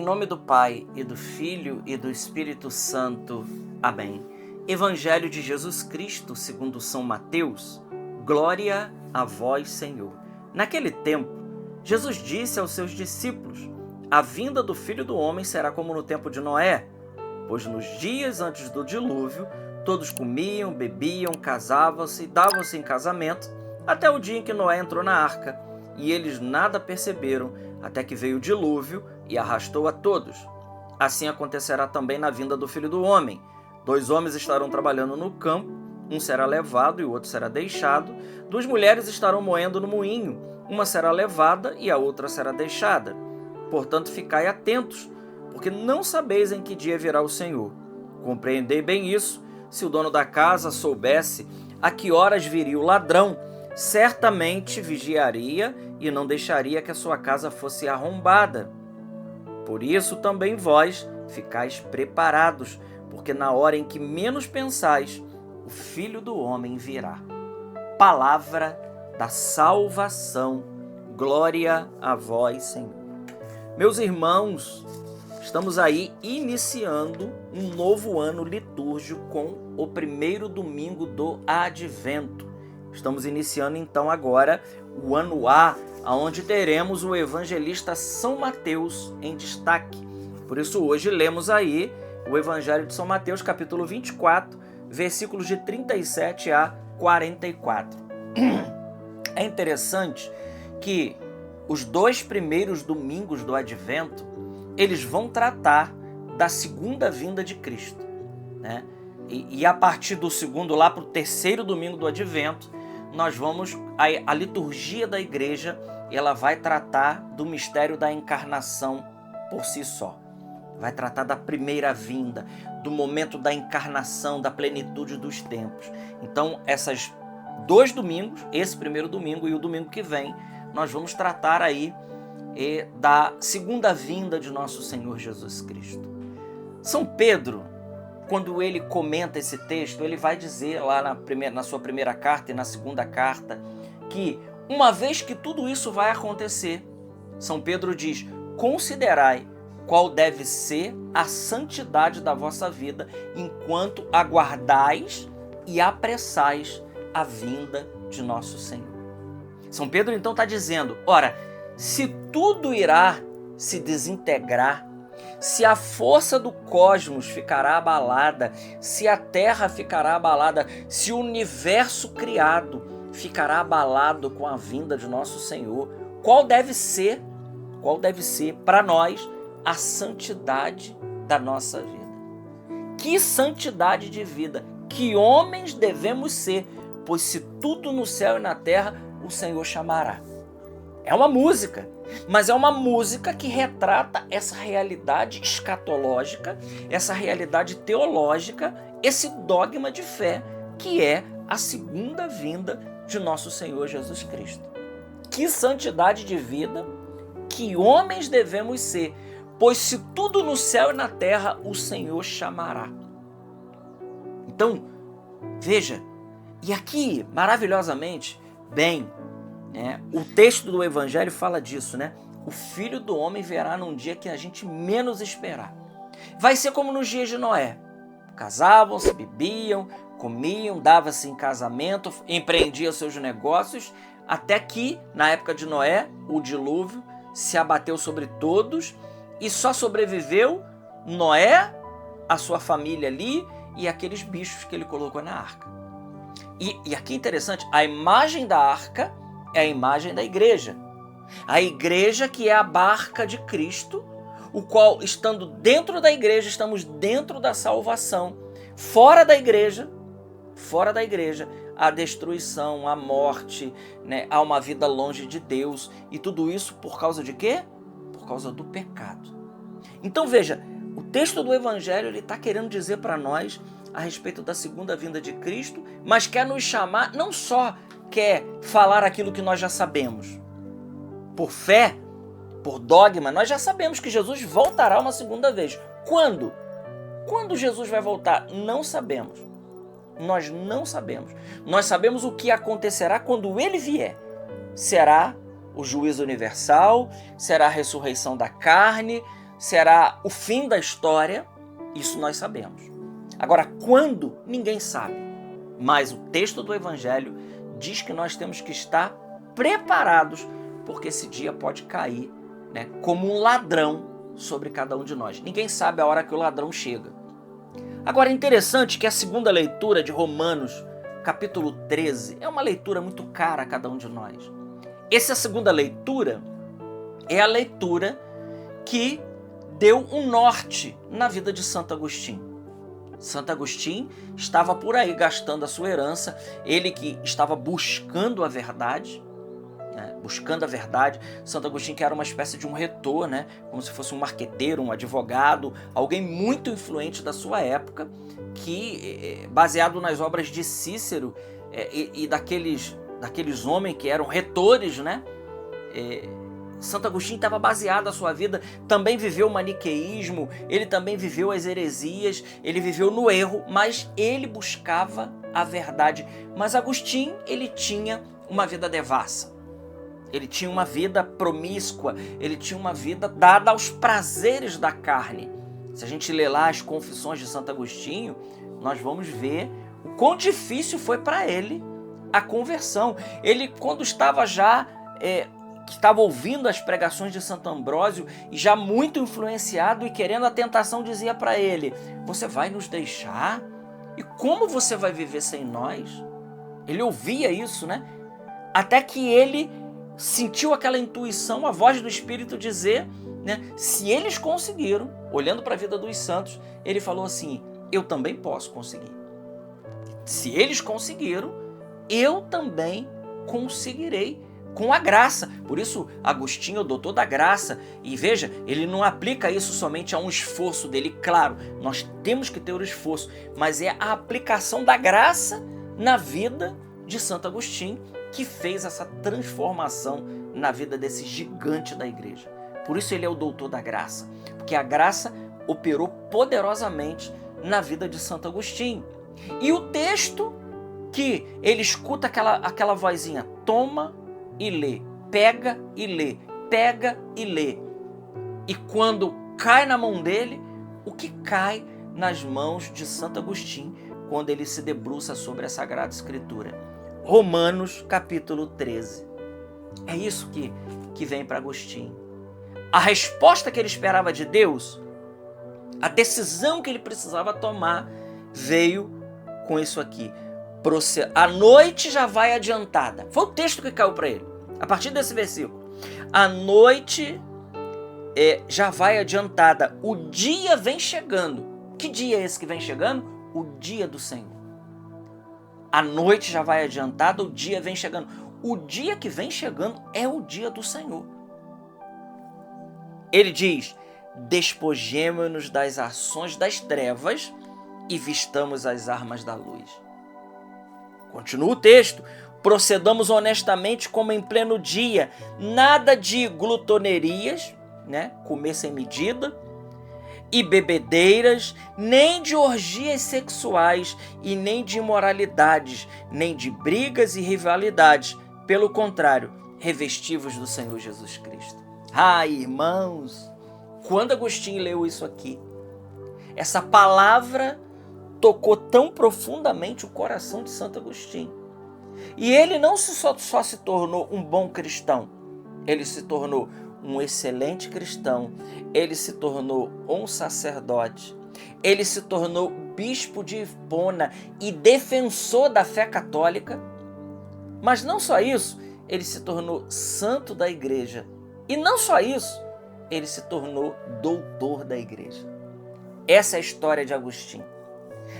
nome do Pai, e do Filho, e do Espírito Santo. Amém. Evangelho de Jesus Cristo, segundo São Mateus. Glória a vós, Senhor. Naquele tempo, Jesus disse aos seus discípulos: a vinda do Filho do Homem será como no tempo de Noé, pois nos dias antes do dilúvio, todos comiam, bebiam, casavam-se e davam-se em casamento, até o dia em que Noé entrou na arca, e eles nada perceberam, até que veio o dilúvio e arrastou a todos. Assim acontecerá também na vinda do Filho do Homem. 2 homens estarão trabalhando no campo, um será levado e o outro será deixado. 2 mulheres estarão moendo no moinho, uma será levada e a outra será deixada. Portanto, ficai atentos, porque não sabeis em que dia virá o Senhor. Compreendei bem isso. Se o dono da casa soubesse a que horas viria o ladrão, certamente vigiaria e não deixaria que a sua casa fosse arrombada. Por isso também vós ficais preparados, porque na hora em que menos pensais, o Filho do Homem virá. Palavra da salvação. Glória a vós, Senhor. Meus irmãos, estamos aí iniciando um novo ano litúrgico com o primeiro domingo do Advento. Estamos iniciando então agora o ano A, onde teremos o evangelista São Mateus em destaque. Por isso hoje lemos aí o Evangelho de São Mateus, capítulo 24, versículos de 37 a 44. É interessante que os 2 primeiros domingos do Advento, eles vão tratar da segunda vinda de Cristo, né? E a partir do segundo, lá para o 3º domingo do Advento, nós vamos, a liturgia da igreja, ela vai tratar do mistério da encarnação por si só. Vai tratar da primeira vinda, do momento da encarnação, da plenitude dos tempos. Então, esses 2 domingos, esse primeiro domingo e o domingo que vem, nós vamos tratar aí da segunda vinda de nosso Senhor Jesus Cristo. São Pedro, quando ele comenta esse texto, ele vai dizer lá na sua primeira carta e na segunda carta que uma vez que tudo isso vai acontecer, São Pedro diz: considerai qual deve ser a santidade da vossa vida enquanto aguardais e apressais a vinda de nosso Senhor. São Pedro então está dizendo, ora, se tudo irá se desintegrar, se a força do cosmos ficará abalada, se a terra ficará abalada, se o universo criado ficará abalado com a vinda de nosso Senhor, qual deve ser para nós a santidade da nossa vida? Que santidade de vida, que homens devemos ser, pois se tudo no céu e na terra o Senhor chamará. É uma música, mas é uma música que retrata essa realidade escatológica, essa realidade teológica, esse dogma de fé, que é a segunda vinda de nosso Senhor Jesus Cristo. Que santidade de vida, que homens devemos ser, pois se tudo no céu e na terra o Senhor chamará. Então, veja, e aqui, maravilhosamente, bem, o texto do Evangelho fala disso, né? O Filho do Homem virá num dia que a gente menos esperar. Vai ser como nos dias de Noé. Casavam-se, bebiam, comiam, davam-se em casamento, empreendiam seus negócios, até que, na época de Noé, o dilúvio se abateu sobre todos e só sobreviveu Noé, a sua família ali e aqueles bichos que ele colocou na arca. E aqui é interessante, a imagem da arca é a imagem da igreja. A igreja que é a barca de Cristo, o qual, estando dentro da igreja, estamos dentro da salvação. Fora da igreja, a destruição, a morte, né? Há uma vida longe de Deus. E tudo isso por causa de quê? Por causa do pecado. Então veja, o texto do Evangelho está querendo dizer para nós a respeito da segunda vinda de Cristo, mas quer nos chamar, não só quer falar aquilo que nós já sabemos. Por fé, por dogma, nós já sabemos que Jesus voltará uma segunda vez. Quando? Quando Jesus vai voltar? Não sabemos. Nós não sabemos. Nós sabemos o que acontecerá quando ele vier. Será o juízo universal? Será a ressurreição da carne? será o fim da história, isso nós sabemos. Agora, quando? Ninguém sabe. Mas o texto do Evangelho diz que nós temos que estar preparados, porque esse dia pode cair, né, como um ladrão sobre cada um de nós. Ninguém sabe a hora que o ladrão chega. Agora, é interessante que a segunda leitura de Romanos, capítulo 13, é uma leitura muito cara a cada um de nós. Essa segunda leitura é a leitura que deu um norte na vida de Santo Agostinho. Santo Agostinho estava por aí gastando a sua herança, ele que estava buscando a verdade, né? Buscando a verdade. Santo Agostinho que era uma espécie de um retor, né? Como se fosse um marqueteiro, um advogado, alguém muito influente da sua época, que, baseado nas obras de Cícero e daqueles homens que eram retores, né? Santo Agostinho estava baseado a sua vida, também viveu o maniqueísmo, ele também viveu as heresias, ele viveu no erro, mas ele buscava a verdade. Mas Agostinho, ele tinha uma vida devassa, ele tinha uma vida promíscua, ele tinha uma vida dada aos prazeres da carne. Se a gente ler lá as Confissões de Santo Agostinho, nós vamos ver o quão difícil foi para ele a conversão. Ele, quando estava já... que estava ouvindo as pregações de Santo Ambrósio e já muito influenciado e querendo a tentação, dizia para ele: você vai nos deixar? E como você vai viver sem nós? Ele ouvia isso, né? Até que ele sentiu aquela intuição, a voz do Espírito dizer, né? Se eles conseguiram, olhando para a vida dos santos, ele falou assim: eu também posso conseguir. Se eles conseguiram, eu também conseguirei, com a graça. Por isso, Agostinho é o doutor da graça. E veja, ele não aplica isso somente a um esforço dele. Claro, nós temos que ter o esforço, mas é a aplicação da graça na vida de Santo Agostinho que fez essa transformação na vida desse gigante da igreja. Por isso ele é o doutor da graça, porque a graça operou poderosamente na vida de Santo Agostinho. E o texto que ele escuta aquela vozinha: toma e lê, pega e lê, pega e lê. E quando cai na mão dele, o que cai nas mãos de Santo Agostinho quando ele se debruça sobre a Sagrada Escritura? Romanos capítulo 13. É isso que vem para Agostinho. A resposta que ele esperava de Deus, a decisão que ele precisava tomar, veio com isso aqui: a noite já vai adiantada. Foi o texto que caiu para ele, a partir desse versículo. A noite já vai adiantada, o dia vem chegando. Que dia é esse que vem chegando? O dia do Senhor. A noite já vai adiantada, o dia vem chegando. O dia que vem chegando é o dia do Senhor. Ele diz: despojemo-nos das ações das trevas e vistamos as armas da luz. Continua o texto: procedamos honestamente como em pleno dia, nada de glutonerias, né? Comer sem medida, e bebedeiras, nem de orgias sexuais, e nem de imoralidades, nem de brigas e rivalidades. Pelo contrário, revestivos do Senhor Jesus Cristo. Ah, irmãos, quando Agostinho leu isso aqui, essa palavra tocou tão profundamente o coração de Santo Agostinho. E ele não só se tornou um bom cristão, ele se tornou um excelente cristão, ele se tornou um sacerdote, ele se tornou bispo de Hipona e defensor da fé católica. Mas não só isso, ele se tornou santo da igreja. E não só isso, ele se tornou doutor da igreja. Essa é a história de Agostinho.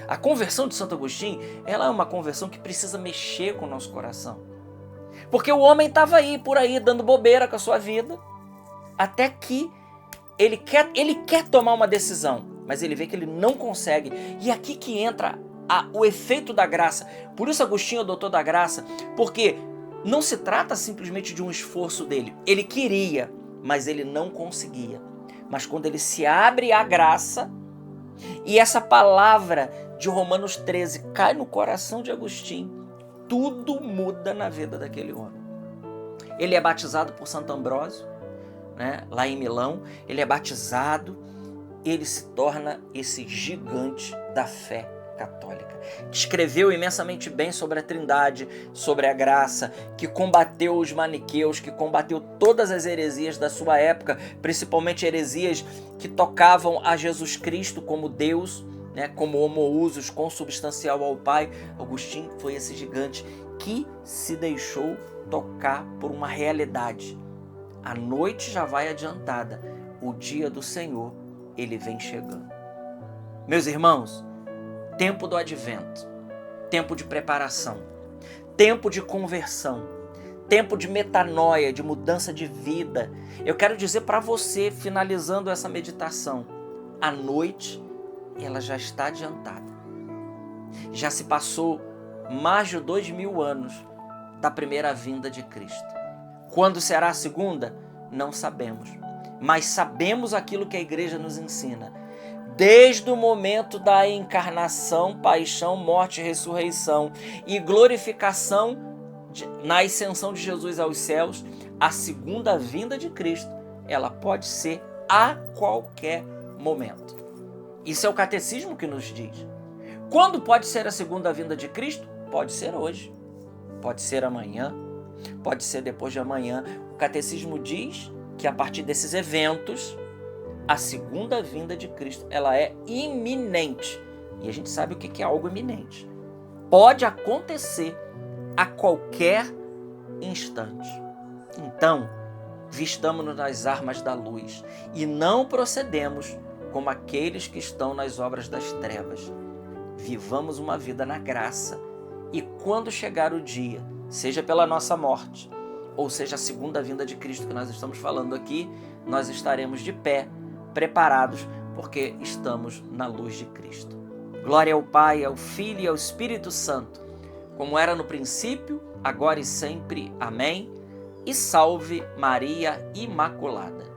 A conversão de Santo Agostinho, ela é uma conversão que precisa mexer com o nosso coração. Porque o homem estava aí, por aí, dando bobeira com a sua vida, até que ele quer tomar uma decisão, mas ele vê que ele não consegue. E aqui que entra o efeito da graça. Por isso Agostinho é o doutor da graça, porque não se trata simplesmente de um esforço dele. Ele queria, mas ele não conseguia. Mas quando ele se abre à graça, e essa palavra de Romanos 13 cai no coração de Agostinho, tudo muda na vida daquele homem. Ele é batizado por Santo Ambrósio, né, lá em Milão, ele é batizado, ele se torna esse gigante da fé católica, que escreveu imensamente bem sobre a Trindade, sobre a graça, que combateu os maniqueus, que combateu todas as heresias da sua época, principalmente heresias que tocavam a Jesus Cristo como Deus, né, como homoúsos, consubstancial ao Pai. Agostinho foi esse gigante que se deixou tocar por uma realidade. A noite já vai adiantada, o dia do Senhor, ele vem chegando. Meus irmãos, tempo do advento, tempo de preparação, tempo de conversão, tempo de metanoia, de mudança de vida. Eu quero dizer para você, finalizando essa meditação, a noite, ela já está adiantada. Já se passou mais de 2000 anos da primeira vinda de Cristo. Quando será a segunda? Não sabemos. Mas sabemos aquilo que a igreja nos ensina. Desde o momento da encarnação, paixão, morte, ressurreição e glorificação na ascensão de Jesus aos céus, a segunda vinda de Cristo, ela pode ser a qualquer momento. Isso é o catecismo que nos diz. Quando pode ser a segunda vinda de Cristo? Pode ser hoje, pode ser amanhã, pode ser depois de amanhã. O catecismo diz que a partir desses eventos, a segunda vinda de Cristo, ela é iminente. E a gente sabe o que é algo iminente. Pode acontecer a qualquer instante. Então, vistamo-nos nas armas da luz e não procedemos como aqueles que estão nas obras das trevas. Vivamos uma vida na graça e quando chegar o dia, seja pela nossa morte, ou seja a segunda vinda de Cristo que nós estamos falando aqui, nós estaremos de pé, preparados, porque estamos na luz de Cristo. Glória ao Pai, ao Filho e ao Espírito Santo, como era no princípio, agora e sempre. Amém. E salve Maria Imaculada.